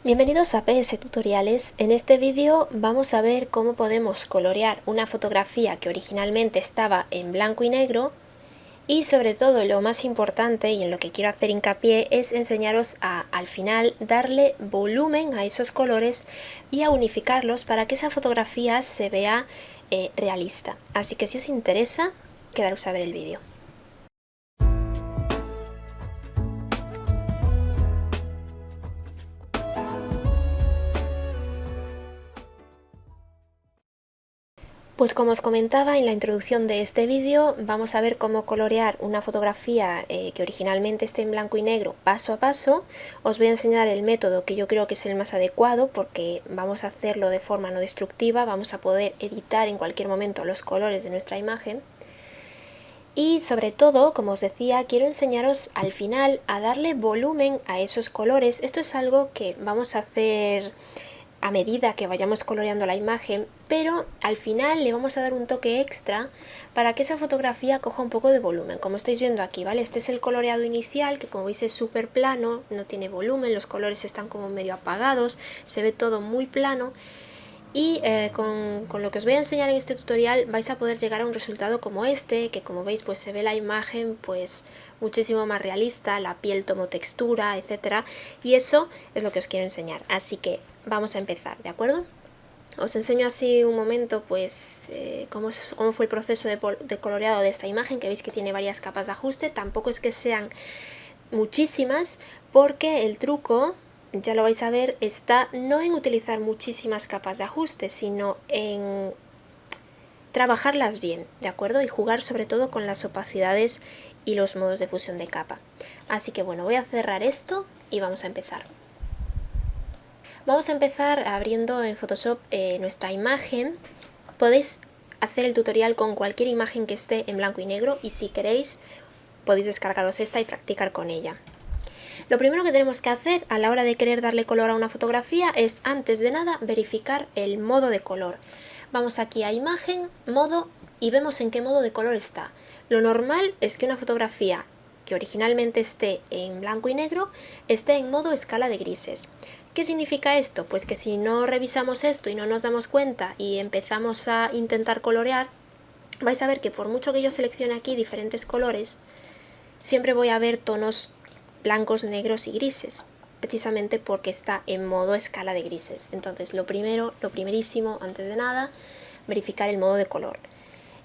Bienvenidos a PS Tutoriales. En este vídeo vamos a ver cómo podemos colorear una fotografía que originalmente estaba en blanco y negro y sobre todo lo más importante y en lo que quiero hacer hincapié es enseñaros a al final darle volumen a esos colores y a unificarlos para que esa fotografía se vea realista. Así que si os interesa, quedaros a ver el vídeo. Pues como os comentaba en la introducción de este vídeo, vamos a ver cómo colorear una fotografía que originalmente esté en blanco y negro paso a paso. Os voy a enseñar el método que yo creo que es el más adecuado porque vamos a hacerlo de forma no destructiva, vamos a poder editar en cualquier momento los colores de nuestra imagen. Y sobre todo, como os decía, quiero enseñaros al final a darle volumen a esos colores. Esto es algo que vamos a hacer a medida que vayamos coloreando la imagen, pero al final le vamos a dar un toque extra para que esa fotografía coja un poco de volumen, como estáis viendo aquí, ¿vale? Este es el coloreado inicial, que como veis es súper plano, no tiene volumen, los colores están como medio apagados, se ve todo muy plano. Y con lo que os voy a enseñar en este tutorial vais a poder llegar a un resultado como este, que como veis pues se ve la imagen pues muchísimo más realista, la piel tomó textura, etcétera, y eso es lo que os quiero enseñar. Así que vamos a empezar, ¿de acuerdo? Os enseño así un momento pues cómo fue el proceso de coloreado de esta imagen, que veis que tiene varias capas de ajuste. Tampoco es que sean muchísimas, porque el truco, ya lo vais a ver, está no en utilizar muchísimas capas de ajuste, sino en trabajarlas bien, ¿de acuerdo? Y jugar sobre todo con las opacidades y los modos de fusión de capa. Así que bueno, voy a cerrar esto y vamos a empezar. Vamos a empezar abriendo en Photoshop nuestra imagen. Podéis hacer el tutorial con cualquier imagen que esté en blanco y negro y si queréis podéis descargaros esta y practicar con ella. Lo primero que tenemos que hacer a la hora de querer darle color a una fotografía es, antes de nada, verificar el modo de color. Vamos aquí a imagen, modo, y vemos en qué modo de color está. Lo normal es que una fotografía que originalmente esté en blanco y negro esté en modo escala de grises. ¿Qué significa esto? Pues que si no revisamos esto y no nos damos cuenta y empezamos a intentar colorear, vais a ver que por mucho que yo seleccione aquí diferentes colores, siempre voy a ver tonos blancos, negros y grises, precisamente porque está en modo escala de grises. Entonces lo primerísimo, antes de nada, verificar el modo de color.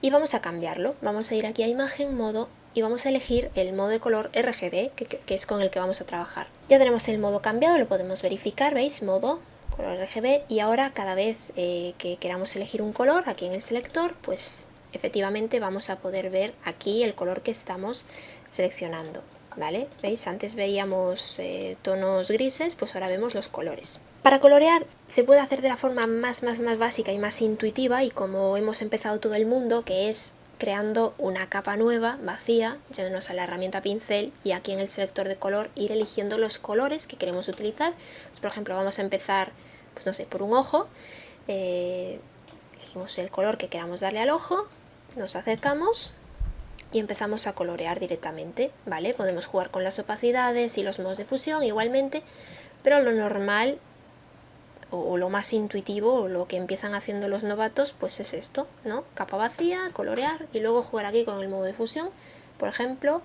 Y vamos a cambiarlo. Vamos a ir aquí a imagen, modo, y vamos a elegir el modo de color RGB, que es con el que vamos a trabajar. Ya tenemos el modo cambiado, lo podemos verificar, ¿veis? Modo, color RGB, y ahora cada vez que queramos elegir un color, aquí en el selector, pues efectivamente vamos a poder ver aquí el color que estamos seleccionando, ¿vale? ¿Veis? Antes veíamos tonos grises, pues ahora vemos los colores. Para colorear se puede hacer de la forma más básica y más intuitiva, y como hemos empezado todo el mundo, que es creando una capa nueva, vacía, yéndonos a la herramienta pincel y aquí en el selector de color ir eligiendo los colores que queremos utilizar. Pues, por ejemplo, vamos a empezar, pues no sé, por un ojo, elegimos el color que queramos darle al ojo, nos acercamos y empezamos a colorear directamente, ¿vale? Podemos jugar con las opacidades y los modos de fusión igualmente, pero lo normal o lo más intuitivo o lo que empiezan haciendo los novatos pues es esto, ¿no? Capa vacía, colorear y luego jugar aquí con el modo de fusión, por ejemplo,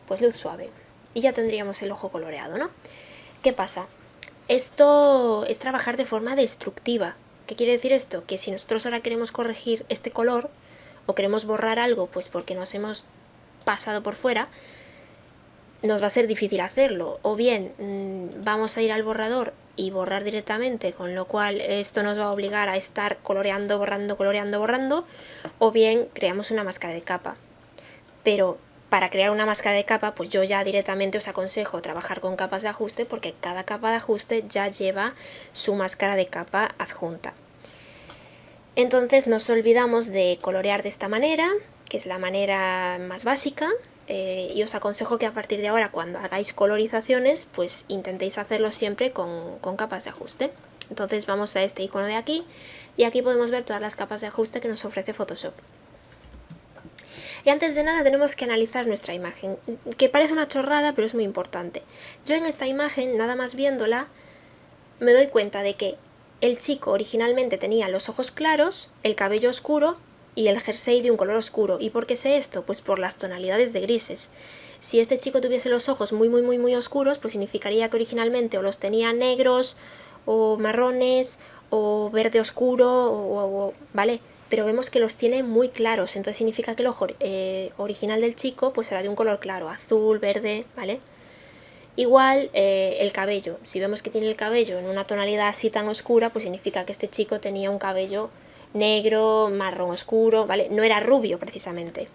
pues luz suave y ya tendríamos el ojo coloreado, ¿no? ¿Qué pasa? Esto es trabajar de forma destructiva. ¿Qué quiere decir esto? Que si nosotros ahora queremos corregir este color o queremos borrar algo pues porque nos hemos pasado por fuera, nos va a ser difícil hacerlo, o bien vamos a ir al borrador y borrar directamente, con lo cual esto nos va a obligar a estar coloreando, borrando, coloreando, borrando, o bien creamos una máscara de capa. Pero para crear una máscara de capa, pues yo ya directamente os aconsejo trabajar con capas de ajuste, porque cada capa de ajuste ya lleva su máscara de capa adjunta. Entonces no nos olvidamos de colorear de esta manera, que es la manera más básica. Y os aconsejo que a partir de ahora, cuando hagáis colorizaciones, pues intentéis hacerlo siempre con capas de ajuste. Entonces vamos a este icono de aquí y aquí podemos ver todas las capas de ajuste que nos ofrece Photoshop. Y antes de nada tenemos que analizar nuestra imagen, que parece una chorrada pero es muy importante. Yo en esta imagen, nada más viéndola, me doy cuenta de que el chico originalmente tenía los ojos claros, el cabello oscuro y el jersey de un color oscuro. ¿Y por qué sé esto? Pues por las tonalidades de grises. Si este chico tuviese los ojos muy oscuros, pues significaría que originalmente o los tenía negros o marrones o verde oscuro ¿vale? Pero vemos que los tiene muy claros, entonces significa que el ojo original del chico pues será de un color claro, azul, verde, ¿vale? Igual el cabello, si vemos que tiene el cabello en una tonalidad así tan oscura, pues significa que este chico tenía un cabello negro, marrón oscuro, ¿vale? No era rubio precisamente.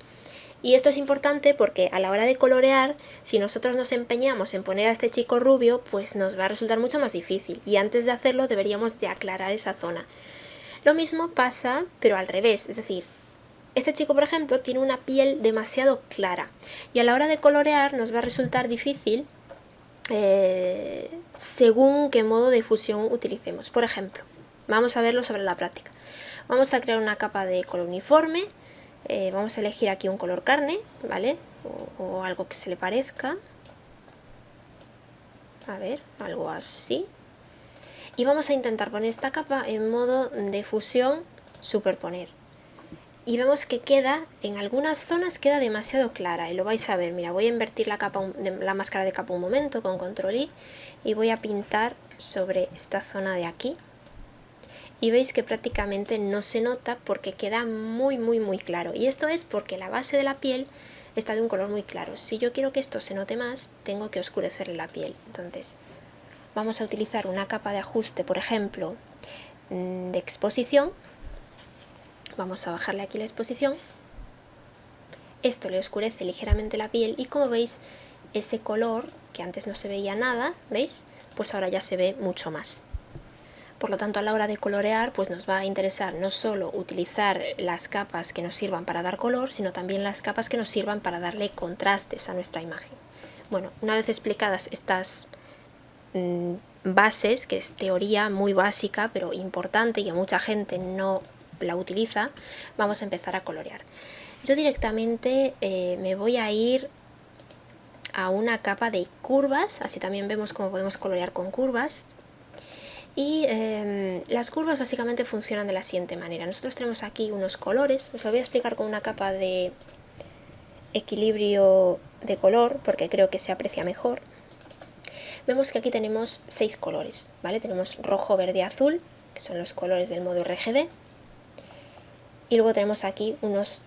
Y esto es importante porque a la hora de colorear, si nosotros nos empeñamos en poner a este chico rubio, pues nos va a resultar mucho más difícil. Y antes de hacerlo deberíamos de aclarar esa zona. Lo mismo pasa, pero al revés, es decir, este chico, por ejemplo, tiene una piel demasiado clara. Y a la hora de colorear nos va a resultar difícil según qué modo de fusión utilicemos. Por ejemplo, vamos a verlo sobre la práctica. Vamos a crear una capa de color uniforme. Vamos a elegir aquí un color carne, ¿vale? O algo que se le parezca. A ver, algo así. Y vamos a intentar poner esta capa en modo de fusión superponer. Y vemos que queda, en algunas zonas queda demasiado clara, y lo vais a ver. Mira, voy a invertir la máscara de capa un momento con control I y voy a pintar sobre esta zona de aquí. Y veis que prácticamente no se nota porque queda muy claro. Y esto es porque la base de la piel está de un color muy claro. Si yo quiero que esto se note más, tengo que oscurecerle la piel. Entonces, vamos a utilizar una capa de ajuste, por ejemplo, de exposición. Vamos a bajarle aquí la exposición. Esto le oscurece ligeramente la piel y como veis, ese color que antes no se veía nada, ¿veis? Pues ahora ya se ve mucho más. Por lo tanto, a la hora de colorear, pues nos va a interesar no solo utilizar las capas que nos sirvan para dar color, sino también las capas que nos sirvan para darle contrastes a nuestra imagen. Bueno, una vez explicadas estas bases, que es teoría muy básica, pero importante y que mucha gente no la utiliza, vamos a empezar a colorear. Yo directamente me voy a ir a una capa de curvas, así también vemos cómo podemos colorear con curvas. Y las curvas básicamente funcionan de la siguiente manera. Nosotros tenemos aquí unos colores, os lo voy a explicar con una capa de equilibrio de color, porque creo que se aprecia mejor. Vemos que aquí tenemos 6 colores, ¿vale? Tenemos rojo, verde y azul, que son los colores del modo RGB. Y luego tenemos aquí unos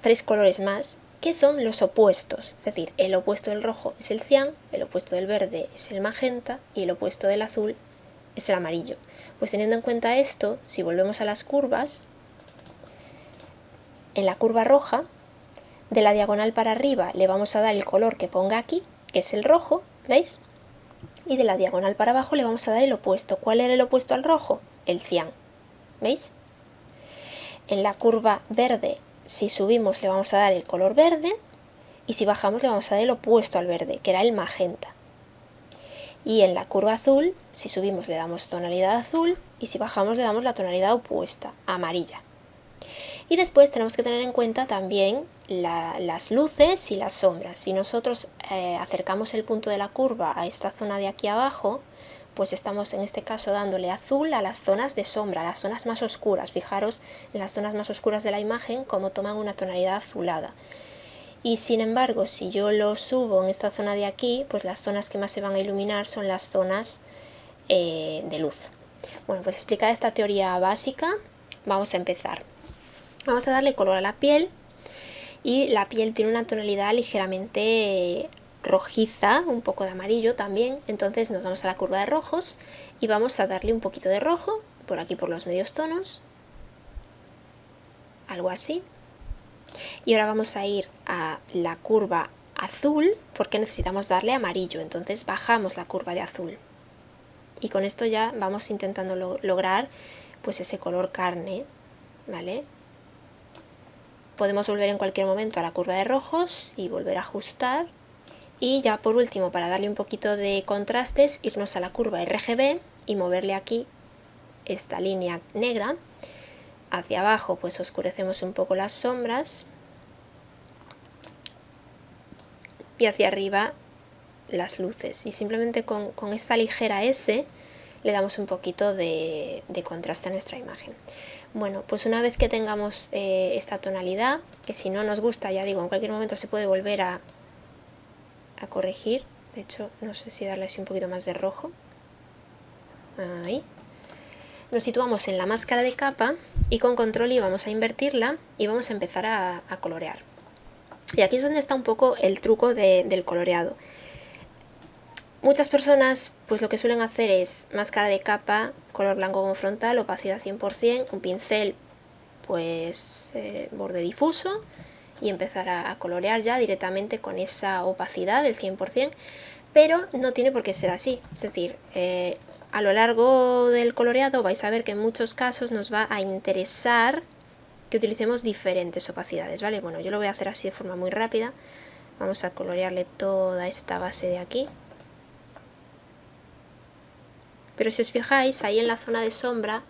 3 colores más, que son los opuestos. Es decir, el opuesto del rojo es el cian, el opuesto del verde es el magenta y el opuesto del azul es el amarillo. Pues teniendo en cuenta esto, si volvemos a las curvas, en la curva roja, de la diagonal para arriba le vamos a dar el color que ponga aquí, que es el rojo, ¿veis? Y de la diagonal para abajo le vamos a dar el opuesto. ¿Cuál era el opuesto al rojo? El cian, ¿veis? En la curva verde, si subimos le vamos a dar el color verde y si bajamos le vamos a dar el opuesto al verde, que era el magenta. Y en la curva azul, si subimos le damos tonalidad azul y si bajamos le damos la tonalidad opuesta, amarilla. Y después tenemos que tener en cuenta también las luces y las sombras. Si nosotros acercamos el punto de la curva a esta zona de aquí abajo, pues estamos en este caso dándole azul a las zonas de sombra, a las zonas más oscuras. Fijaros en las zonas más oscuras de la imagen cómo toman una tonalidad azulada. Y sin embargo, si yo lo subo en esta zona de aquí, pues las zonas que más se van a iluminar son las zonas de luz. Bueno, pues explicada esta teoría básica, vamos a empezar. Vamos a darle color a la piel y la piel tiene una tonalidad ligeramente rojiza, un poco de amarillo también, entonces nos vamos a la curva de rojos y vamos a darle un poquito de rojo, por aquí por los medios tonos, algo así. Y ahora vamos a ir a la curva azul porque necesitamos darle amarillo, entonces bajamos la curva de azul. Y con esto ya vamos intentando lograr pues ese color carne, ¿vale? Podemos volver en cualquier momento a la curva de rojos y volver a ajustar. Y ya por último, para darle un poquito de contrastes, irnos a la curva RGB y moverle aquí esta línea negra. Hacia abajo pues oscurecemos un poco las sombras. Y hacia arriba las luces. Y simplemente con esta ligera S le damos un poquito de contraste a nuestra imagen. Bueno, pues una vez que tengamos esta tonalidad, que si no nos gusta, ya digo, en cualquier momento se puede volver a corregir. De hecho, no sé si darle así un poquito más de rojo. Ahí. Nos situamos en la máscara de capa y con control I vamos a invertirla y vamos a empezar a colorear. Y aquí es donde está un poco el truco del coloreado. Muchas personas pues lo que suelen hacer es máscara de capa, color blanco como frontal, opacidad 100%, un pincel pues borde difuso y empezar a colorear ya directamente con esa opacidad del 100%, pero no tiene por qué ser así. Es decir, a lo largo del coloreado vais a ver que en muchos casos nos va a interesar que utilicemos diferentes opacidades, ¿vale? Bueno, yo lo voy a hacer así de forma muy rápida. Vamos a colorearle toda esta base de aquí. Pero si os fijáis, ahí en la zona de sombra,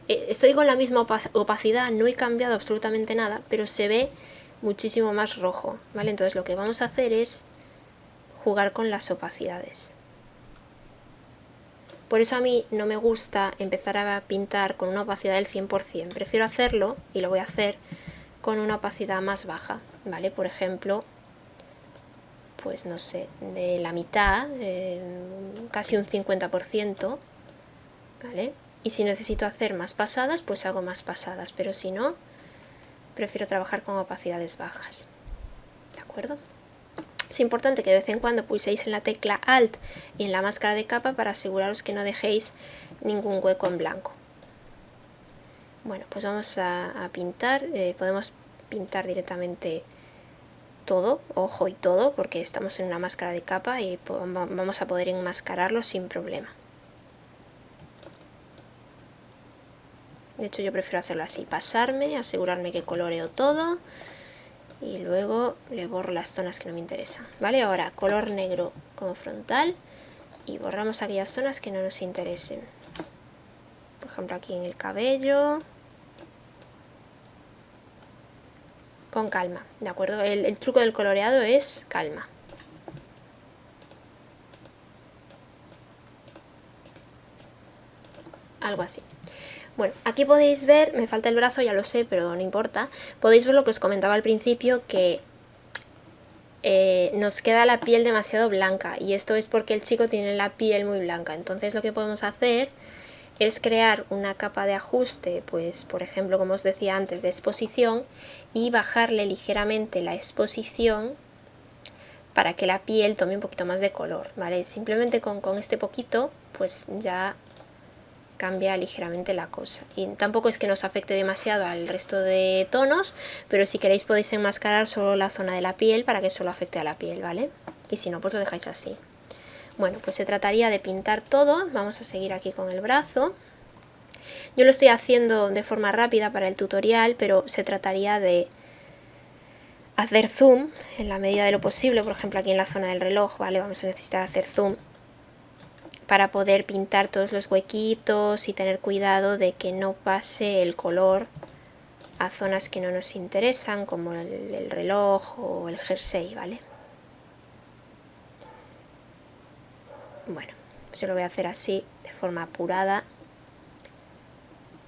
estoy con la misma opacidad, no he cambiado absolutamente nada, pero se ve muchísimo más rojo, ¿vale? Entonces lo que vamos a hacer es jugar con las opacidades. Por eso a mí no me gusta empezar a pintar con una opacidad del 100%, prefiero hacerlo, y lo voy a hacer, con una opacidad más baja, ¿vale? Por ejemplo, pues no sé, de la mitad, casi un 50%, ¿vale? Y si necesito hacer más pasadas, pues hago más pasadas, pero si no, prefiero trabajar con opacidades bajas, ¿de acuerdo? Es importante que de vez en cuando pulséis en la tecla Alt y en la máscara de capa para aseguraros que no dejéis ningún hueco en blanco. Bueno, pues vamos a pintar, podemos pintar directamente todo, ojo y todo, porque estamos en una máscara de capa y vamos a poder enmascararlo sin problema. De hecho yo prefiero hacerlo así, pasarme, asegurarme que coloreo todo y luego le borro las zonas que no me interesan, ¿vale? Ahora color negro como frontal y borramos aquellas zonas que no nos interesen. Por ejemplo aquí en el cabello. Con calma, ¿de acuerdo? El truco del coloreado es calma. Algo así. Bueno, aquí podéis ver, me falta el brazo, ya lo sé, pero no importa. Podéis ver lo que os comentaba al principio, que nos queda la piel demasiado blanca. Y esto es porque el chico tiene la piel muy blanca. Entonces lo que podemos hacer es crear una capa de ajuste, pues por ejemplo, como os decía antes, de exposición, y bajarle ligeramente la exposición para que la piel tome un poquito más de color, ¿vale? Simplemente con este poquito, pues ya cambia ligeramente la cosa. Y tampoco es que nos afecte demasiado al resto de tonos, pero si queréis podéis enmascarar solo la zona de la piel para que solo afecte a la piel, ¿vale? Y si no, pues lo dejáis así. Bueno, pues se trataría de pintar todo. Vamos a seguir aquí con el brazo. Yo lo estoy haciendo de forma rápida para el tutorial, pero se trataría de hacer zoom en la medida de lo posible. Por ejemplo, aquí en la zona del reloj, ¿vale? Vamos a necesitar hacer zoom para poder pintar todos los huequitos y tener cuidado de que no pase el color a zonas que no nos interesan, como el reloj o el jersey, ¿vale? Bueno, pues yo lo voy a hacer así, de forma apurada,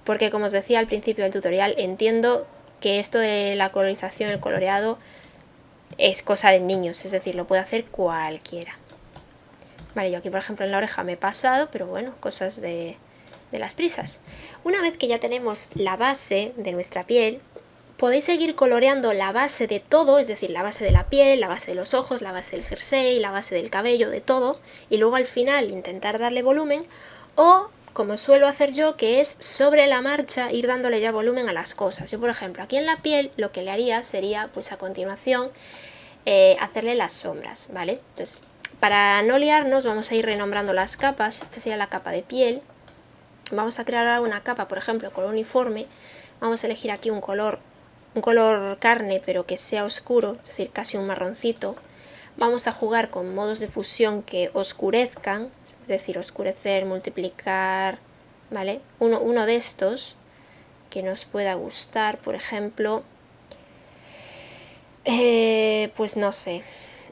porque como os decía al principio del tutorial, entiendo que esto de la colorización, el coloreado, es cosa de niños, es decir, lo puede hacer cualquiera. Vale, yo aquí por ejemplo en la oreja me he pasado, pero bueno, cosas de las prisas. Una vez que ya tenemos la base de nuestra piel, podéis seguir coloreando la base de todo, es decir, la base de la piel, la base de los ojos, la base del jersey, la base del cabello, de todo, y luego al final intentar darle volumen, o como suelo hacer yo, que es sobre la marcha ir dándole ya volumen a las cosas. Yo por ejemplo aquí en la piel lo que le haría sería pues a continuación hacerle las sombras, ¿vale? Entonces para no liarnos vamos a ir renombrando las capas. Esta sería la capa de piel. Vamos a crear una capa, por ejemplo, color uniforme. Vamos a elegir aquí un color carne, pero que sea oscuro, es decir, casi un marroncito. Vamos a jugar con modos de fusión que oscurezcan, es decir, oscurecer, multiplicar, ¿vale? Uno de estos que nos pueda gustar, por ejemplo, pues no sé.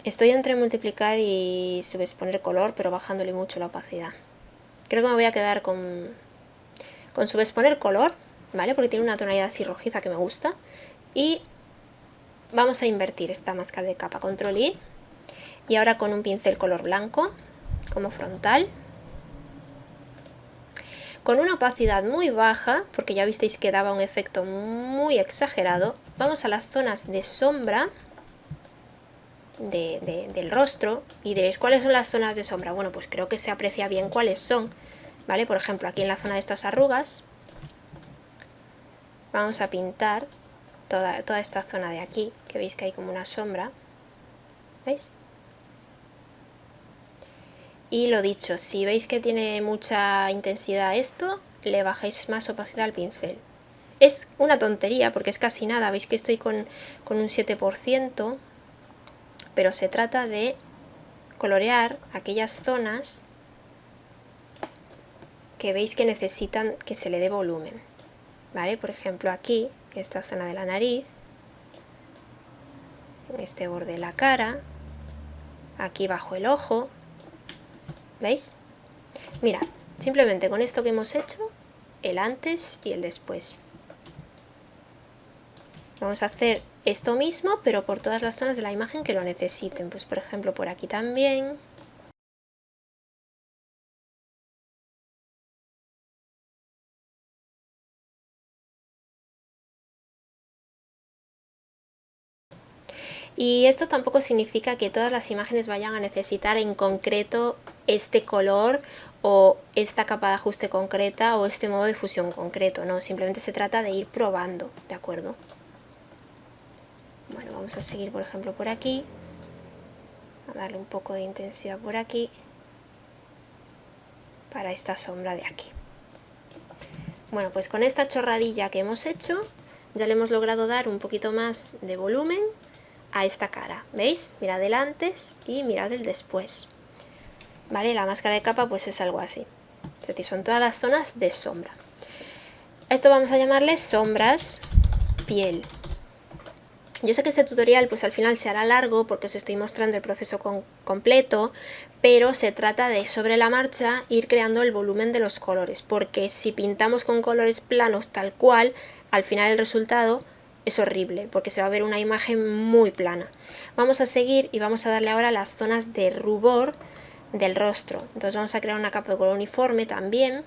Estoy entre multiplicar y subexponer color, pero bajándole mucho la opacidad. Creo que me voy a quedar con subexponer color, ¿vale? Porque tiene una tonalidad así rojiza que me gusta. Y vamos a invertir esta máscara de capa, control I. Y ahora con un pincel color blanco, como frontal. Con una opacidad muy baja, porque ya visteis que daba un efecto muy exagerado, vamos a las zonas de sombra del rostro. Y diréis, ¿cuáles son las zonas de sombra? Bueno, pues creo que se aprecia bien cuáles son, ¿vale? Por ejemplo, aquí en la zona de estas arrugas, vamos a pintar toda esta zona de aquí, que veis que hay como una sombra, ¿veis? Y lo dicho, si veis que tiene mucha intensidad esto, le bajáis más opacidad al pincel. Es una tontería porque es casi nada, veis que estoy con un 7%, pero se trata de colorear aquellas zonas que veis que necesitan que se le dé volumen, ¿vale? Por ejemplo aquí, esta zona de la nariz, en este borde de la cara, aquí bajo el ojo, ¿veis? Mira, simplemente con esto que hemos hecho, el antes y el después. Vamos a hacer esto mismo, pero por todas las zonas de la imagen que lo necesiten. Pues por ejemplo por aquí también. Y esto tampoco significa que todas las imágenes vayan a necesitar en concreto este color o esta capa de ajuste concreta o este modo de fusión concreto, no, simplemente se trata de ir probando, ¿de acuerdo? Bueno, vamos a seguir por ejemplo por aquí, a darle un poco de intensidad por aquí, para esta sombra de aquí. Bueno, pues con esta chorradilla que hemos hecho, ya le hemos logrado dar un poquito más de volumen a esta cara, ¿veis? Mirad el antes y mirad el después. ¿Vale? La máscara de capa pues es algo así. Es decir, son todas las zonas de sombra. A esto vamos a llamarle sombras piel. Yo sé que este tutorial pues al final se hará largo porque os estoy mostrando el proceso completo, pero se trata de sobre la marcha ir creando el volumen de los colores, porque si pintamos con colores planos tal cual, al final el resultado es horrible, porque se va a ver una imagen muy plana. Vamos a seguir y vamos a darle ahora las zonas de rubor del rostro. Entonces vamos a crear una capa de color uniforme también,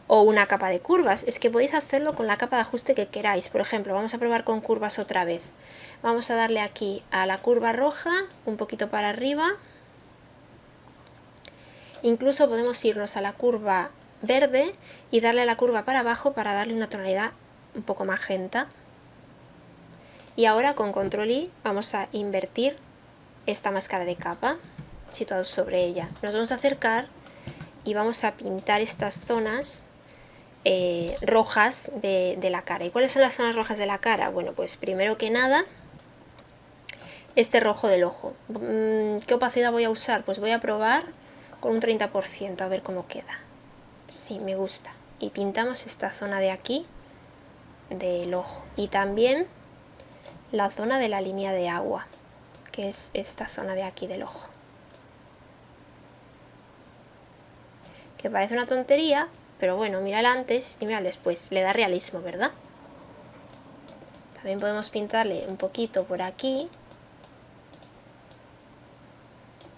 o una capa de curvas. Es que podéis hacerlo con la capa de ajuste que queráis. Por ejemplo, vamos a probar con curvas otra vez. Vamos a darle aquí a la curva roja, un poquito para arriba. Incluso podemos irnos a la curva verde y darle a la curva para abajo para darle una tonalidad un poco magenta. Y ahora con control I vamos a invertir esta máscara de capa situados sobre ella. Nos vamos a acercar y vamos a pintar estas zonas rojas de la cara. ¿Y cuáles son las zonas rojas de la cara? Bueno, pues primero que nada, este rojo del ojo. ¿Qué opacidad voy a usar? Pues voy a probar con un 30%, a ver cómo queda. Sí, me gusta. Y pintamos esta zona de aquí del ojo. Y también la zona de la línea de agua, que es esta zona de aquí del ojo. Que parece una tontería, pero bueno, mira el antes y mira el después. Le da realismo, ¿verdad? También podemos pintarle un poquito por aquí,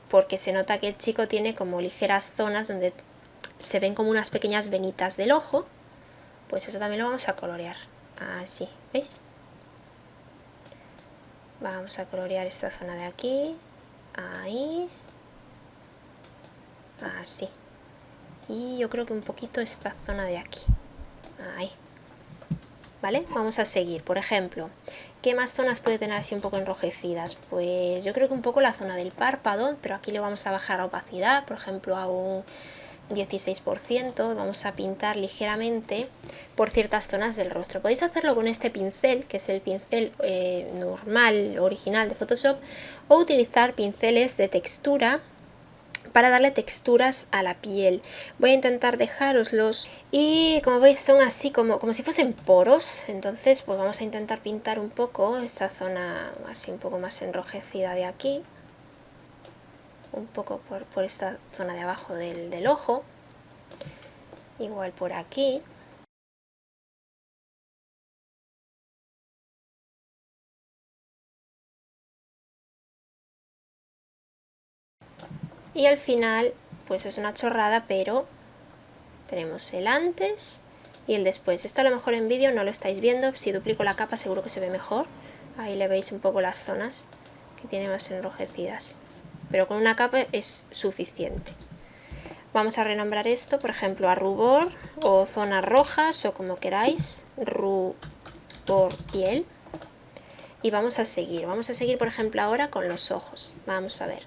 porque se nota que el chico tiene como ligeras zonas donde se ven como unas pequeñas venitas del ojo. Pues eso también lo vamos a colorear. Así, ¿veis? Vamos a colorear esta zona de aquí. Ahí. Así. Y yo creo que un poquito esta zona de aquí. Ahí. ¿Vale? Vamos a seguir. Por ejemplo, ¿qué más zonas puede tener así un poco enrojecidas? Pues yo creo que un poco la zona del párpado, pero aquí le vamos a bajar la opacidad, por ejemplo a un 16%. Vamos a pintar ligeramente por ciertas zonas del rostro. Podéis hacerlo con este pincel, que es el pincel normal, original de Photoshop, o utilizar pinceles de textura para darle texturas a la piel. Voy a intentar dejároslos y como veis son así como si fuesen poros. Entonces pues vamos a intentar pintar un poco esta zona así un poco más enrojecida de aquí, un poco por esta zona de abajo del ojo. igual por aquí. Y al final, pues es una chorrada, pero tenemos el antes y el después. Esto a lo mejor en vídeo no lo estáis viendo, si duplico la capa seguro que se ve mejor. Ahí le veis un poco las zonas que tiene más enrojecidas, pero con una capa es suficiente. Vamos a renombrar esto, por ejemplo, a rubor o zonas rojas o como queráis, rubor piel. Y vamos a seguir por ejemplo ahora con los ojos. Vamos a ver,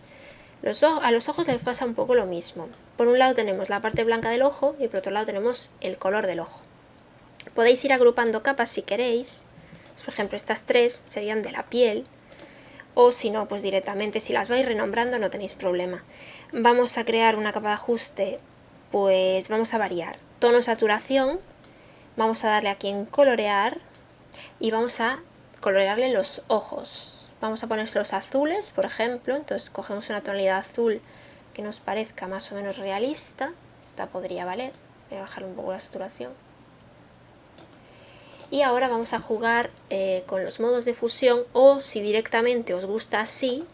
a los ojos les pasa un poco lo mismo. Por un lado tenemos la parte blanca del ojo y por otro lado tenemos el color del ojo. Podéis ir agrupando capas si queréis. Por ejemplo, estas tres serían de la piel. O si no, pues directamente, si las vais renombrando no tenéis problema. Vamos a crear una capa de ajuste, pues vamos a variar. Tono saturación, vamos a darle aquí en colorear y vamos a colorearle los ojos. Vamos a ponerlos azules, por ejemplo. Entonces cogemos una tonalidad azul que nos parezca más o menos realista. Esta podría valer. Voy a bajar un poco la saturación. Y ahora vamos a jugar con los modos de fusión, o si directamente os gusta así,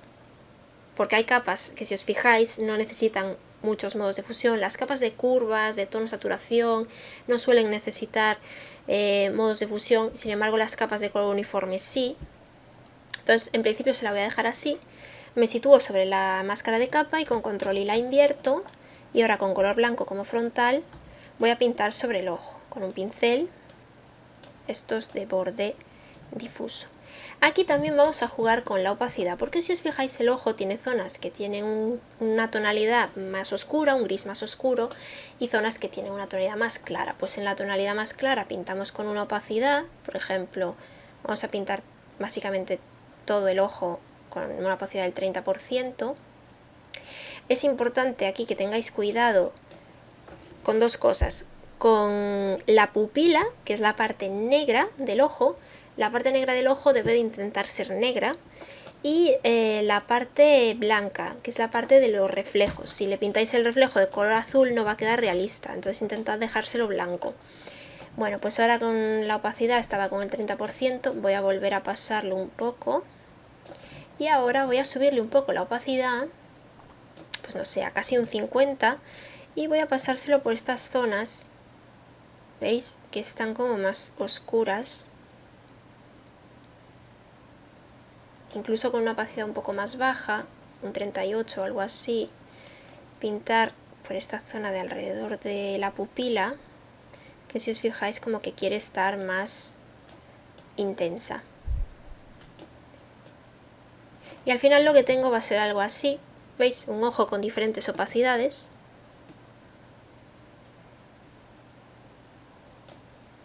porque hay capas que si os fijáis no necesitan muchos modos de fusión. Las capas de curvas, de tono saturación no suelen necesitar modos de fusión, sin embargo las capas de color uniforme sí. Entonces en principio se la voy a dejar así. Me sitúo sobre la máscara de capa y con control y la invierto, y ahora con color blanco como frontal voy a pintar sobre el ojo con un pincel, estos de borde difuso. Aquí también vamos a jugar con la opacidad, porque si os fijáis el ojo tiene zonas que tienen una tonalidad más oscura, un gris más oscuro, y zonas que tienen una tonalidad más clara. Pues en la tonalidad más clara pintamos con una opacidad, por ejemplo, vamos a pintar básicamente todo el ojo con una opacidad del 30%. Es importante aquí que tengáis cuidado con dos cosas, con la pupila, que es la parte negra del ojo. La parte negra del ojo debe de intentar ser negra, y la parte blanca, que es la parte de los reflejos. Si le pintáis el reflejo de color azul no va a quedar realista, entonces intentad dejárselo blanco. Bueno, pues ahora con la opacidad estaba con el 30%, voy a volver a pasarlo un poco y ahora voy a subirle un poco la opacidad, pues no sé, a casi un 50, y voy a pasárselo por estas zonas, veis que están como más oscuras, incluso con una opacidad un poco más baja, un 38 o algo así. Pintar por esta zona de alrededor de la pupila, que si os fijáis como que quiere estar más intensa. Y al final lo que tengo va a ser algo así, veis, un ojo con diferentes opacidades,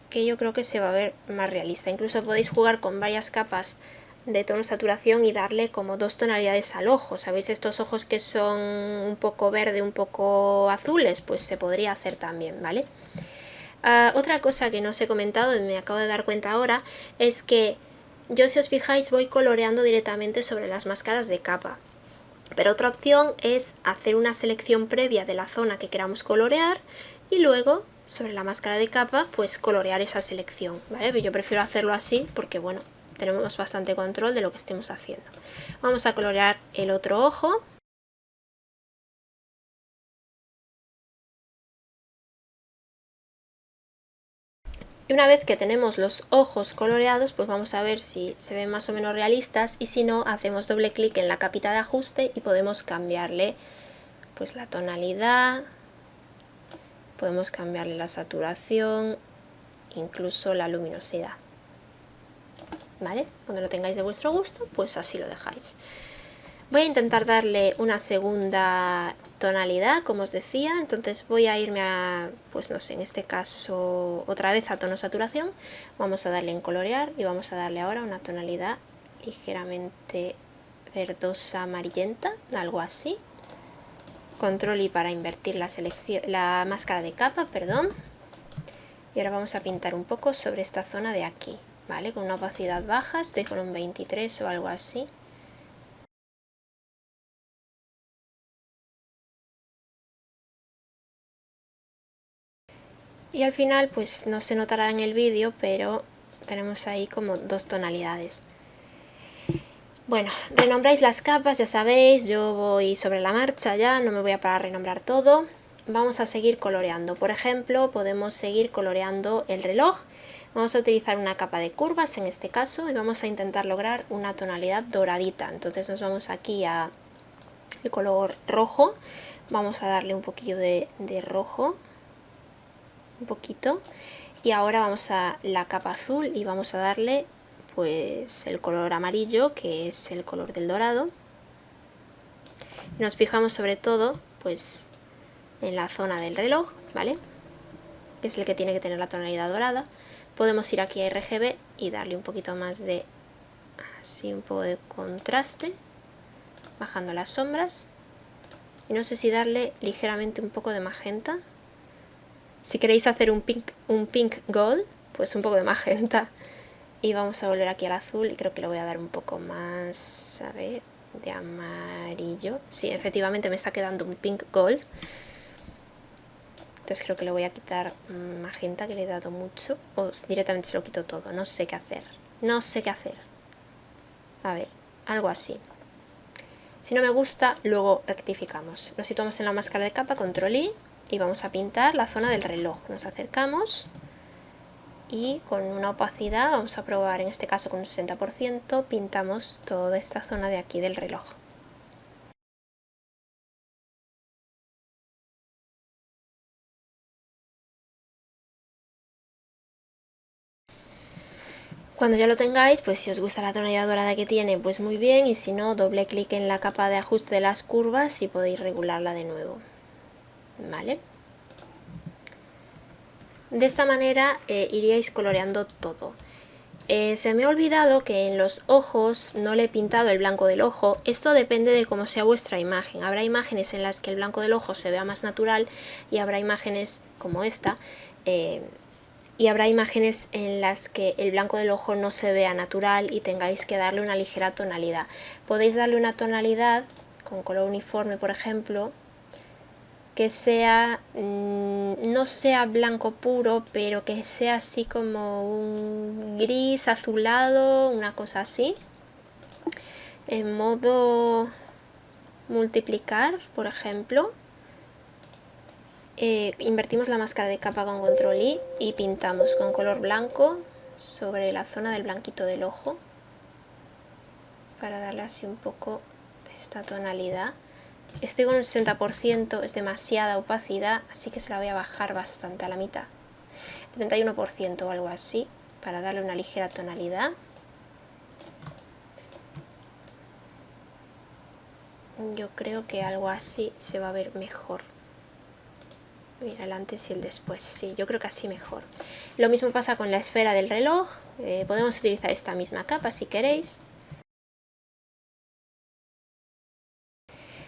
que yo creo que se va a ver más realista. Incluso podéis jugar con varias capas de tono saturación y darle como dos tonalidades al ojo. ¿Sabéis estos ojos que son un poco verde, un poco azules? Pues se podría hacer también, ¿vale? Otra cosa que no os he comentado y me acabo de dar cuenta ahora es que yo, si os fijáis, voy coloreando directamente sobre las máscaras de capa. Pero otra opción es hacer una selección previa de la zona que queramos colorear y luego sobre la máscara de capa pues colorear esa selección, ¿vale? Pero yo prefiero hacerlo así porque bueno, tenemos bastante control de lo que estemos haciendo. Vamos a colorear el otro ojo. Y una vez que tenemos los ojos coloreados, pues vamos a ver si se ven más o menos realistas, y si no, hacemos doble clic en la capita de ajuste y podemos cambiarle pues la tonalidad, podemos cambiarle la saturación, incluso la luminosidad, ¿vale? Cuando lo tengáis de vuestro gusto, pues así lo dejáis. Voy a intentar darle una segunda tonalidad, como os decía, entonces voy a irme a, pues no sé, en este caso otra vez a tono saturación, vamos a darle en colorear y vamos a darle ahora una tonalidad ligeramente verdosa amarillenta, algo así. Control I para invertir la selección, la máscara de capa, perdón. Y ahora vamos a pintar un poco sobre esta zona de aquí, ¿vale? Con una opacidad baja, estoy con un 23 o algo así. Y al final pues no se notará en el vídeo, pero tenemos ahí como dos tonalidades. Bueno, renombráis las capas, ya sabéis, yo voy sobre la marcha ya, no me voy a parar a renombrar todo. Vamos a seguir coloreando. Por ejemplo, podemos seguir coloreando el reloj. Vamos a utilizar una capa de curvas en este caso y vamos a intentar lograr una tonalidad doradita. Entonces nos vamos aquí a el color rojo, vamos a darle un poquillo de rojo, un poquito, y ahora vamos a la capa azul y vamos a darle pues el color amarillo, que es el color del dorado. Nos fijamos sobre todo pues en la zona del reloj, ¿vale? Que es el que tiene que tener la tonalidad dorada. Podemos ir aquí a RGB y darle un poquito más de, así, un poco de contraste, bajando las sombras. Y no sé si darle ligeramente un poco de magenta. Si queréis hacer un pink gold, pues un poco de magenta. Y vamos a volver aquí al azul y creo que le voy a dar un poco más, a ver, de amarillo. Sí, efectivamente me está quedando un pink gold. Entonces creo que le voy a quitar magenta, que le he dado mucho. O directamente se lo quito todo, no sé qué hacer. No sé qué hacer. A ver, algo así. Si no me gusta, luego rectificamos. Lo situamos en la máscara de capa, control I, y vamos a pintar la zona del reloj. Nos acercamos y con una opacidad, vamos a probar en este caso con un 60%, pintamos toda esta zona de aquí del reloj. Cuando ya lo tengáis, pues si os gusta la tonalidad dorada que tiene, pues muy bien, y si no, doble clic en la capa de ajuste de las curvas y podéis regularla de nuevo, ¿vale? De esta manera iríais coloreando todo. Se me ha olvidado que en los ojos no le he pintado el blanco del ojo. Esto depende de cómo sea vuestra imagen. Habrá imágenes en las que el blanco del ojo se vea más natural y habrá imágenes como esta, y habrá imágenes en las que el blanco del ojo no se vea natural y tengáis que darle una ligera tonalidad. Podéis darle una tonalidad con color uniforme, por ejemplo, que sea, no sea blanco puro, pero que sea así como un gris azulado, una cosa así. En modo multiplicar, por ejemplo, invertimos la máscara de capa con control I y pintamos con color blanco sobre la zona del blanquito del ojo para darle así un poco esta tonalidad. Estoy con un 60%, es demasiada opacidad, así que se la voy a bajar bastante, a la mitad, 31% o algo así, para darle una ligera tonalidad. Yo creo que algo así se va a ver mejor. Mira, el antes y el después, sí, yo creo que así mejor. Lo mismo pasa con la esfera del reloj, podemos utilizar esta misma capa si queréis.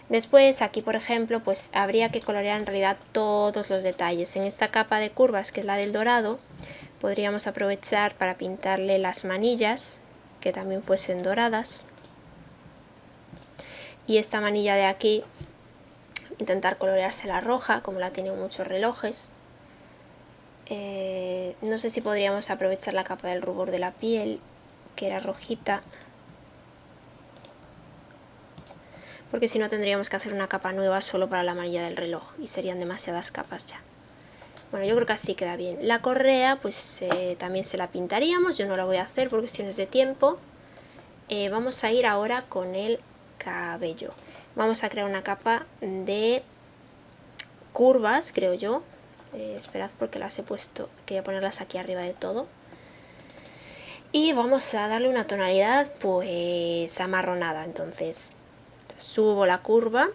Después aquí, por ejemplo, pues habría que colorear en realidad todos los detalles. En esta capa de curvas, que es la del dorado, podríamos aprovechar para pintarle las manillas, que también fuesen doradas. Y esta manilla de aquí, intentar coloreársela roja, como la tienen muchos relojes. No sé si podríamos aprovechar la capa del rubor de la piel, que era rojita, porque si no tendríamos que hacer una capa nueva solo para la manilla del reloj y serían demasiadas capas ya. Bueno, yo creo que así queda bien. La correa pues también se la pintaríamos, yo no la voy a hacer por cuestiones de tiempo. Vamos a ir ahora con el cabello. Vamos a crear una capa de curvas, creo yo. Esperad porque las he puesto, quería ponerlas aquí arriba de todo. Y vamos a darle una tonalidad pues amarronada, entonces subo la curva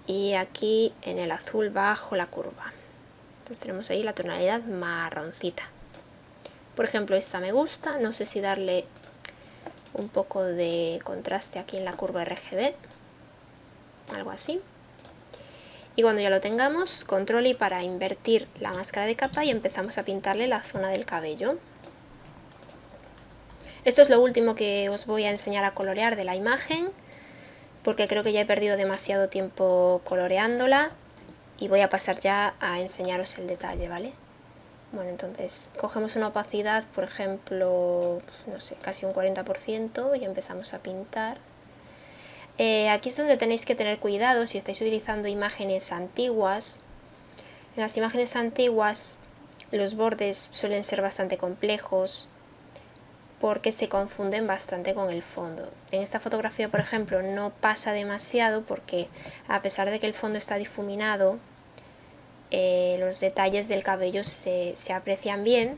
y aquí en el azul bajo la curva. Entonces tenemos ahí la tonalidad marroncita. Por ejemplo, esta me gusta, no sé si darle un poco de contraste aquí en la curva RGB, algo así. Y cuando ya lo tengamos, control I para invertir la máscara de capa y empezamos a pintarle la zona del cabello. Esto es lo último que os voy a enseñar a colorear de la imagen, porque creo que ya he perdido demasiado tiempo coloreándola. y voy a pasar ya a enseñaros el detalle, ¿vale? Bueno, entonces cogemos una opacidad, por ejemplo, no sé, casi un 40% y empezamos a pintar. Aquí es donde tenéis que tener cuidado si estáis utilizando imágenes antiguas. En las imágenes antiguas los bordes suelen ser bastante complejos porque se confunden bastante con el fondo. En esta fotografía, por ejemplo, no pasa demasiado porque a pesar de que el fondo está difuminado, los detalles del cabello se aprecian bien,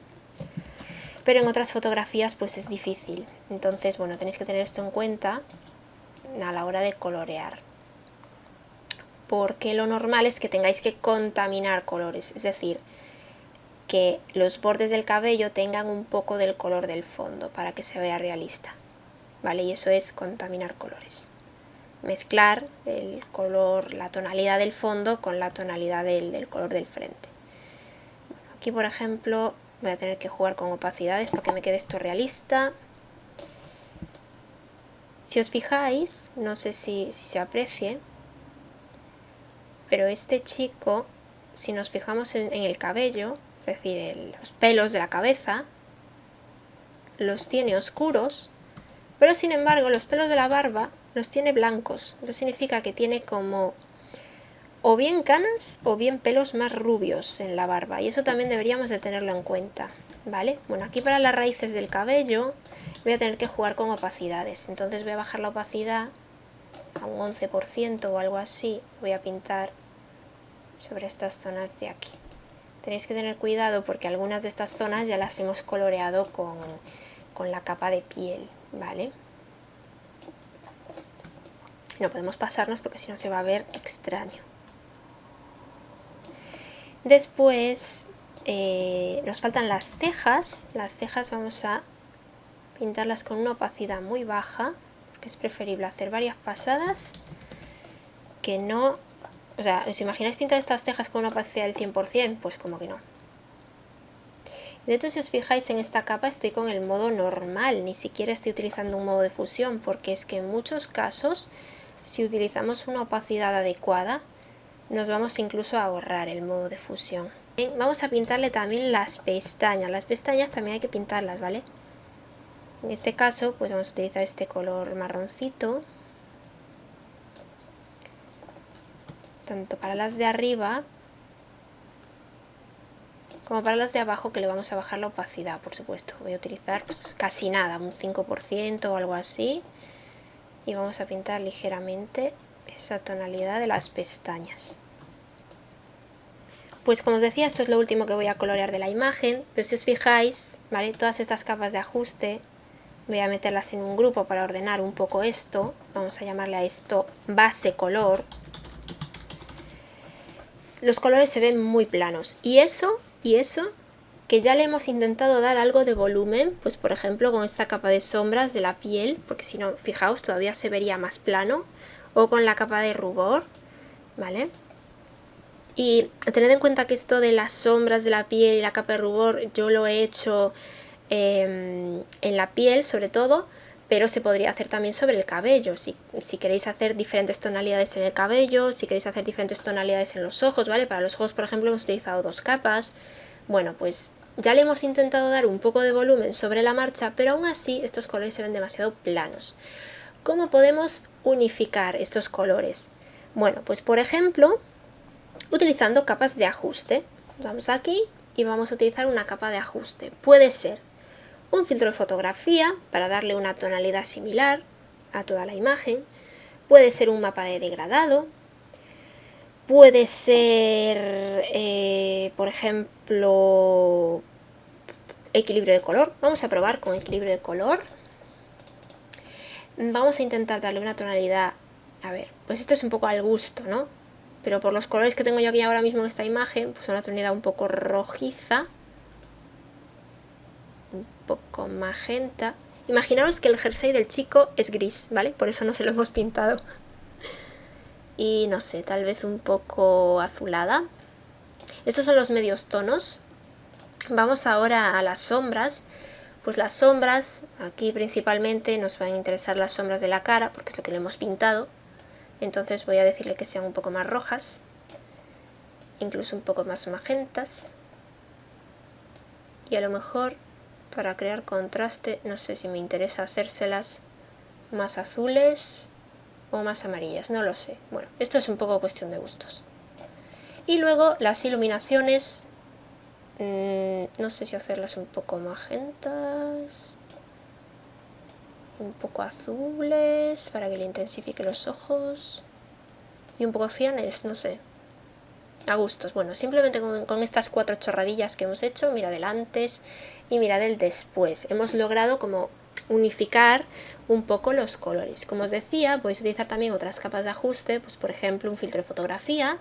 pero en otras fotografías pues es difícil. Entonces, bueno, tenéis que tener esto en cuenta a la hora de colorear, porque lo normal es que tengáis que contaminar colores, es decir, que los bordes del cabello tengan un poco del color del fondo para que se vea realista, ¿vale? Y eso es contaminar colores, mezclar el color, la tonalidad del fondo con la tonalidad del color del frente. Aquí, por ejemplo, voy a tener que jugar con opacidades para que me quede esto realista. Si os fijáis, no sé si se aprecie, pero este chico, si nos fijamos en el cabello, es decir, en los pelos de la cabeza, los tiene oscuros, pero sin embargo los pelos de la barba los tiene blancos. Eso significa que tiene como o bien canas o bien pelos más rubios en la barba, y eso también deberíamos de tenerlo en cuenta, ¿vale? Bueno, aquí para las raíces del cabello voy a tener que jugar con opacidades, entonces voy a bajar la opacidad a un 11% o algo así. Voy a pintar sobre estas zonas de aquí. Tenéis que tener cuidado porque algunas de estas zonas ya las hemos coloreado con la capa de piel, ¿vale? No podemos pasarnos porque si no se va a ver extraño. Después nos faltan las cejas. Las cejas vamos a pintarlas con una opacidad muy baja, porque es preferible hacer varias pasadas que no. O sea, ¿os imagináis pintar estas cejas con una opacidad del 100%? Pues como que no. De hecho, si os fijáis en esta capa estoy con el modo normal, ni siquiera estoy utilizando un modo de fusión, porque es que en muchos casos, si utilizamos una opacidad adecuada, nos vamos incluso a ahorrar el modo de fusión. Bien, vamos a pintarle también las pestañas. Las pestañas también hay que pintarlas, ¿vale? En este caso, pues vamos a utilizar este color marroncito, tanto para las de arriba como para las de abajo, que le vamos a bajar la opacidad, por supuesto. Voy a utilizar pues casi nada, un 5% o algo así, y vamos a pintar ligeramente esa tonalidad de las pestañas. Pues como os decía, esto es lo último que voy a colorear de la imagen, pero si os fijáis, ¿vale? Todas estas capas de ajuste voy a meterlas en un grupo para ordenar un poco esto. Vamos a llamarle a esto base color. Los colores se ven muy planos, y eso que ya le hemos intentado dar algo de volumen, pues por ejemplo con esta capa de sombras de la piel, porque si no, fijaos, todavía se vería más plano, o con la capa de rubor, ¿vale? Y tened en cuenta que esto de las sombras de la piel y la capa de rubor yo lo he hecho en la piel sobre todo, pero se podría hacer también sobre el cabello. Si queréis hacer diferentes tonalidades en el cabello, si queréis hacer diferentes tonalidades en los ojos, ¿vale? Para los ojos, por ejemplo, hemos utilizado 2 capas. Bueno, pues ya le hemos intentado dar un poco de volumen sobre la marcha, pero aún así estos colores se ven demasiado planos. ¿Cómo podemos unificar estos colores? Bueno, pues por ejemplo, utilizando capas de ajuste. Vamos aquí y vamos a utilizar una capa de ajuste. Puede ser un filtro de fotografía para darle una tonalidad similar a toda la imagen. Puede ser un mapa de degradado. Puede ser, por ejemplo, equilibrio de color. Vamos a probar con equilibrio de color. Vamos a intentar darle una tonalidad, a ver, pues esto es un poco al gusto, ¿no? Pero por los colores que tengo yo aquí ahora mismo en esta imagen, pues una tonalidad un poco rojiza, un poco magenta. Imaginaos que el jersey del chico es gris, ¿vale? Por eso no se lo hemos pintado. Y no sé, tal vez un poco azulada. Estos son los medios tonos. Vamos ahora a las sombras. Pues las sombras, aquí principalmente nos van a interesar las sombras de la cara, porque es lo que le hemos pintado. Entonces voy a decirle que sean un poco más rojas. incluso un poco más magentas. Y a lo mejor para crear contraste, no sé si me interesa hacérselas más azules o más amarillas, no lo sé. Bueno, esto es un poco cuestión de gustos. Y luego las iluminaciones, no sé si hacerlas un poco magentas, un poco azules para que le intensifique los ojos y un poco cianes, no sé. A gustos. Bueno, simplemente con estas 4 chorradillas que hemos hecho, mira del antes y mira del después, hemos logrado como unificar un poco los colores. Como os decía, podéis utilizar también otras capas de ajuste, pues por ejemplo un filtro de fotografía.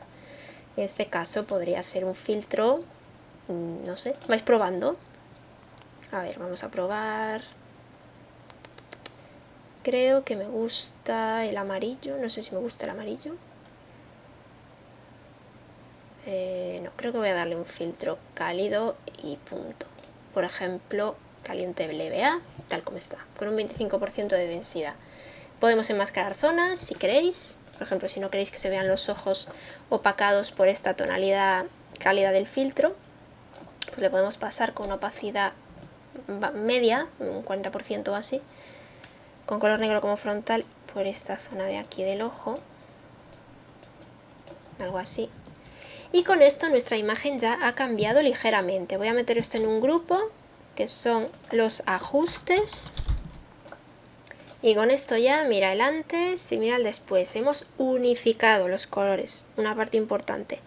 En este caso podría ser un filtro, no sé, vais probando. A ver, vamos a probar. Creo que me gusta el amarillo, no sé si me gusta el amarillo. No, creo que voy a darle un filtro cálido y punto. Por ejemplo, caliente BLA, tal como está, con un 25% de densidad. Podemos enmascarar zonas si queréis. Por ejemplo, si no queréis que se vean los ojos opacados por esta tonalidad cálida del filtro, pues le podemos pasar con una opacidad media, un 40% o así, con color negro como frontal por esta zona de aquí del ojo, algo así. Y con esto nuestra imagen ya ha cambiado ligeramente. Voy a meter esto en un grupo, que son los ajustes. Y con esto ya, mira el antes y mira el después. Hemos unificado los colores, una parte importante.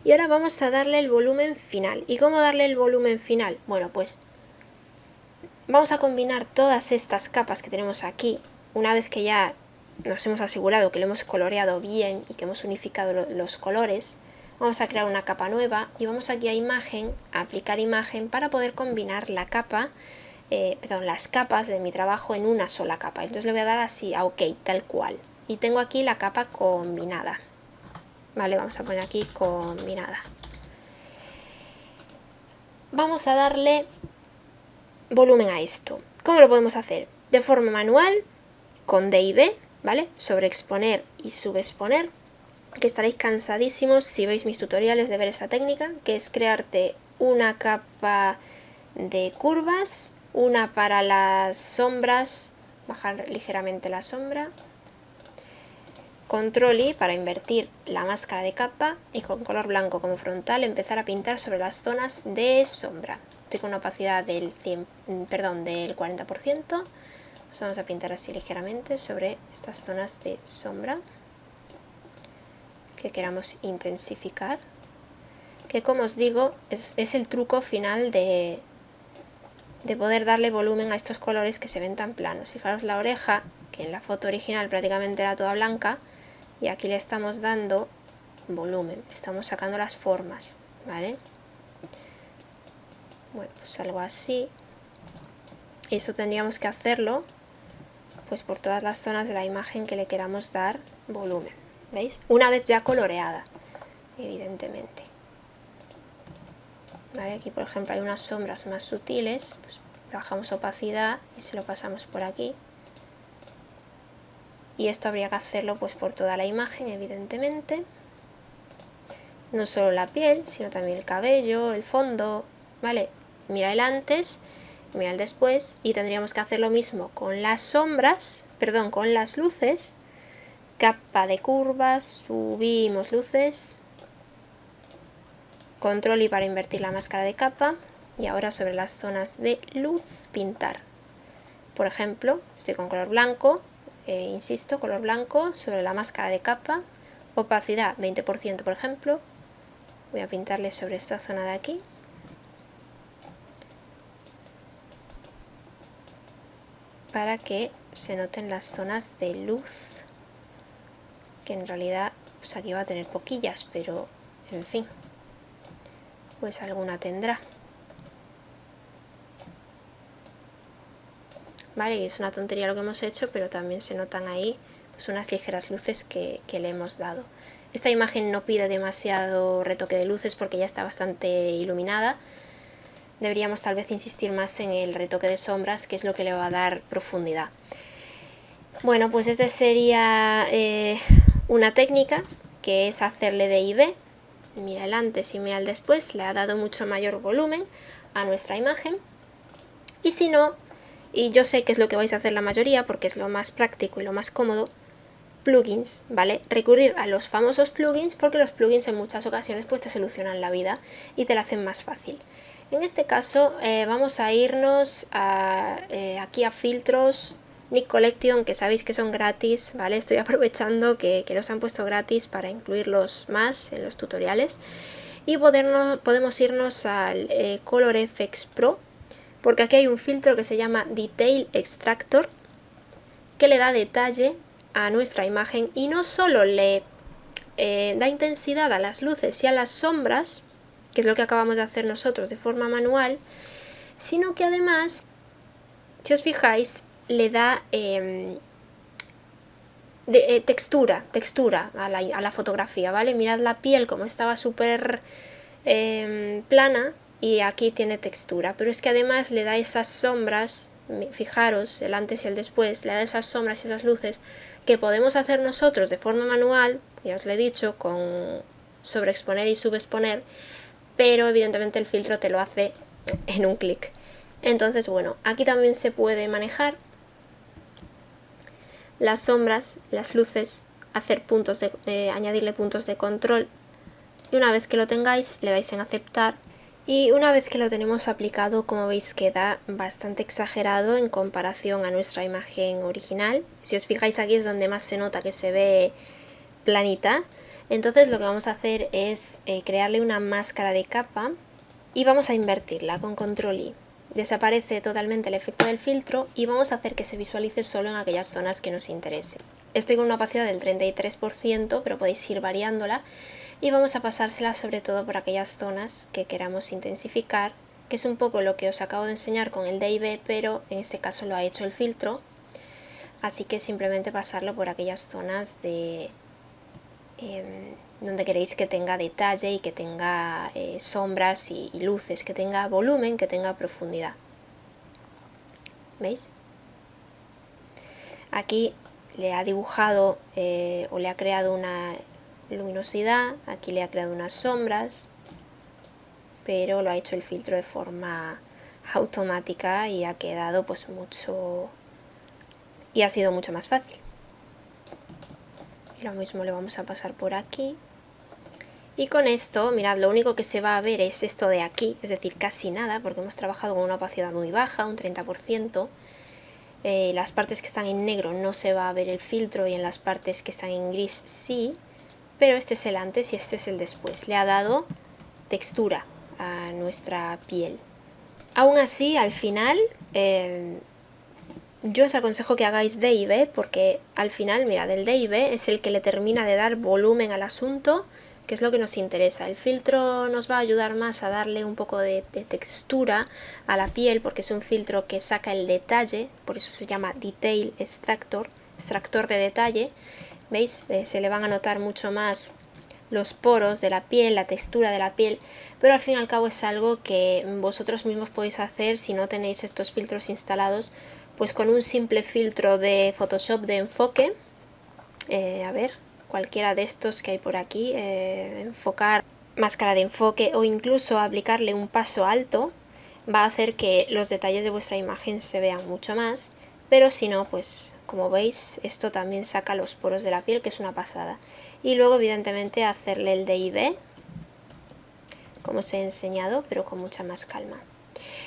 Y ahora vamos a darle el volumen final. ¿Y cómo darle el volumen final? Bueno, pues vamos a combinar todas estas capas que tenemos aquí. Una vez que ya nos hemos asegurado que lo hemos coloreado bien y que hemos unificado los colores, vamos a crear una capa nueva y vamos aquí a imagen, a aplicar imagen para poder combinar la capa, las capas de mi trabajo en una sola capa. Entonces le voy a dar así a OK, tal cual. Y tengo aquí la capa combinada. Vale, vamos a poner aquí combinada. Vamos a darle volumen a esto. ¿Cómo lo podemos hacer? De forma manual, con D y B, ¿vale? Sobreexponer y subexponer, que estaréis cansadísimos si veis mis tutoriales de ver esta técnica, que es crearte una capa de curvas, una para las sombras, bajar ligeramente la sombra, Control I para invertir la máscara de capa y con color blanco como frontal empezar a pintar sobre las zonas de sombra. Estoy con una opacidad del 40%, pues vamos a pintar así ligeramente sobre estas zonas de sombra que queramos intensificar, que como os digo es el truco final de poder darle volumen a estos colores que se ven tan planos. Fijaros la oreja, que en la foto original prácticamente era toda blanca, y aquí le estamos dando volumen, estamos sacando las formas, ¿vale? Bueno, pues algo así. Y eso tendríamos que hacerlo pues por todas las zonas de la imagen que le queramos dar volumen, ¿veis? Una vez ya coloreada, evidentemente. ¿Vale? Aquí por ejemplo hay unas sombras más sutiles, pues bajamos opacidad y se lo pasamos por aquí. Y esto habría que hacerlo pues por toda la imagen, evidentemente. No solo la piel, sino también el cabello, el fondo, ¿vale? Mira el antes, mira el después, y tendríamos que hacer lo mismo con las sombras, perdón, con las luces. Capa de curvas, subimos luces, Control I para invertir la máscara de capa, y ahora sobre las zonas de luz pintar. Por ejemplo, estoy con color blanco, insisto, color blanco sobre la máscara de capa, opacidad 20% por ejemplo. Voy a pintarle sobre esta zona de aquí. Para que se noten las zonas de luz, que en realidad pues aquí va a tener poquillas, pero en fin, pues alguna tendrá. Vale, y es una tontería lo que hemos hecho, pero también se notan ahí pues unas ligeras luces que le hemos dado. Esta imagen no pide demasiado retoque de luces porque ya está bastante iluminada. Deberíamos tal vez insistir más en el retoque de sombras, que es lo que le va a dar profundidad. Bueno, pues esta sería una técnica que es hacerle D y B, mira el antes y mira el después, le ha dado mucho mayor volumen a nuestra imagen. Y si no, y yo sé que es lo que vais a hacer la mayoría porque es lo más práctico y lo más cómodo, plugins, ¿vale? Recurrir a los famosos plugins porque los plugins en muchas ocasiones pues te solucionan la vida y te la hacen más fácil. En este caso vamos a irnos aquí a filtros, Nik Collection, que sabéis que son gratis, ¿vale? Estoy aprovechando que los han puesto gratis para incluirlos más en los tutoriales. Y podemos irnos al Color Efex Pro, porque aquí hay un filtro que se llama Detail Extractor, que le da detalle a nuestra imagen y no solo le da intensidad a las luces y a las sombras, que es lo que acabamos de hacer nosotros de forma manual, sino que además, si os fijáis, le da textura a la fotografía, ¿vale? Mirad la piel como estaba súper plana y aquí tiene textura, pero es que además le da esas sombras, fijaros, el antes y el después, le da esas sombras y esas luces que podemos hacer nosotros de forma manual, ya os lo he dicho, con sobreexponer y subexponer, pero evidentemente el filtro te lo hace en un clic. Entonces, bueno, aquí también se puede manejar las sombras, las luces, hacer añadirle puntos de control, y una vez que lo tengáis le dais en aceptar. Y una vez que lo tenemos aplicado, como veis, queda bastante exagerado en comparación a nuestra imagen original. Si os fijáis, aquí es donde más se nota que se ve planita. Entonces lo que vamos a hacer es crearle una máscara de capa y vamos a invertirla con control I. Desaparece totalmente el efecto del filtro y vamos a hacer que se visualice solo en aquellas zonas que nos interesen. Estoy con una opacidad del 33%, pero podéis ir variándola. Y vamos a pasársela sobre todo por aquellas zonas que queramos intensificar, que es un poco lo que os acabo de enseñar con el DIB, pero en este caso lo ha hecho el filtro. Así que simplemente pasarlo por aquellas zonas donde queréis que tenga detalle y que tenga sombras y luces, que tenga volumen, que tenga profundidad. ¿Veis? Aquí le ha dibujado o le ha creado una luminosidad, aquí le ha creado unas sombras, pero lo ha hecho el filtro de forma automática y ha quedado pues mucho, y ha sido mucho más fácil. Y lo mismo le vamos a pasar por aquí. Y con esto, mirad, lo único que se va a ver es esto de aquí, es decir, casi nada, porque hemos trabajado con una opacidad muy baja, un 30%. Las partes que están en negro no se va a ver el filtro y en las partes que están en gris sí. Pero este es el antes y este es el después. Le ha dado textura a nuestra piel. Aún así, al final, yo os aconsejo que hagáis DIB, porque al final, mirad, el DIB es el que le termina de dar volumen al asunto, que es lo que nos interesa. El filtro nos va a ayudar más a darle un poco de textura a la piel, porque es un filtro que saca el detalle, por eso se llama Detail Extractor, extractor de detalle. ¿Veis? Se le van a notar mucho más los poros de la piel, la textura de la piel, pero al fin y al cabo es algo que vosotros mismos podéis hacer si no tenéis estos filtros instalados, pues con un simple filtro de Photoshop de enfoque, a ver, cualquiera de estos que hay por aquí, enfocar, máscara de enfoque o incluso aplicarle un paso alto, va a hacer que los detalles de vuestra imagen se vean mucho más, pero si no, pues como veis, esto también saca los poros de la piel, que es una pasada. Y luego, evidentemente, hacerle el DIB, como os he enseñado, pero con mucha más calma.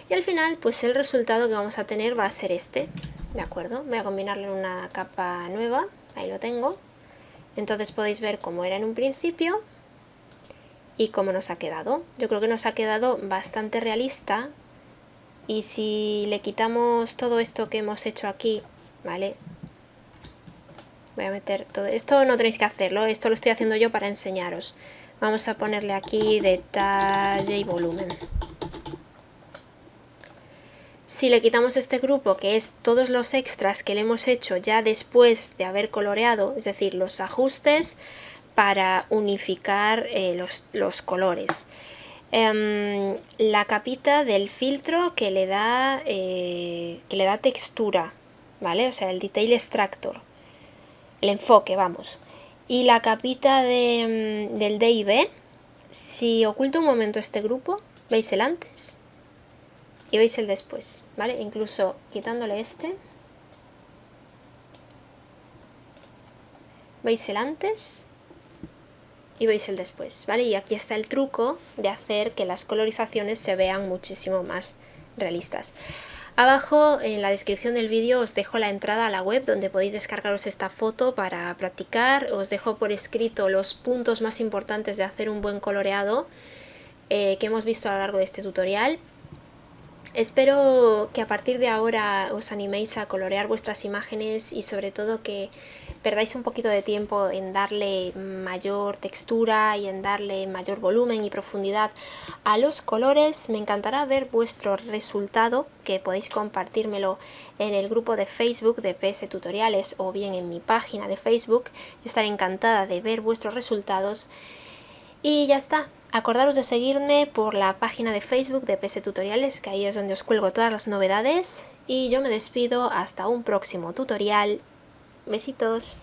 Y al final, pues el resultado que vamos a tener va a ser este, ¿de acuerdo? Voy a combinarlo en una capa nueva, ahí lo tengo. Entonces podéis ver cómo era en un principio y cómo nos ha quedado. Yo creo que nos ha quedado bastante realista. Y si le quitamos todo esto que hemos hecho aquí, ¿vale? Voy a meter todo esto, no tenéis que hacerlo, esto lo estoy haciendo yo para enseñaros. Vamos a ponerle aquí detalle y volumen. Si le quitamos este grupo, que es todos los extras que le hemos hecho ya después de haber coloreado, es decir, los ajustes para unificar los colores. La capita del filtro que le da textura, ¿vale? O sea, el Detail Extractor. El enfoque, vamos. Y la capita del DIB, Si oculto un momento este grupo, veis el antes y veis el después, ¿vale? Incluso quitándole este, veis el antes y veis el después, ¿vale? Y aquí está el truco de hacer que las colorizaciones se vean muchísimo más realistas. Abajo en la descripción del vídeo os dejo la entrada a la web donde podéis descargaros esta foto para practicar. Os dejo por escrito los puntos más importantes de hacer un buen coloreado que hemos visto a lo largo de este tutorial. Espero que a partir de ahora os animéis a colorear vuestras imágenes y sobre todo que perdáis un poquito de tiempo en darle mayor textura y en darle mayor volumen y profundidad a los colores. Me encantará ver vuestro resultado, que podéis compartírmelo en el grupo de Facebook de PS Tutoriales o bien en mi página de Facebook. Yo estaré encantada de ver vuestros resultados. Y ya está. Acordaros de seguirme por la página de Facebook de PS Tutoriales, que ahí es donde os cuelgo todas las novedades. Y yo me despido hasta un próximo tutorial. Besitos.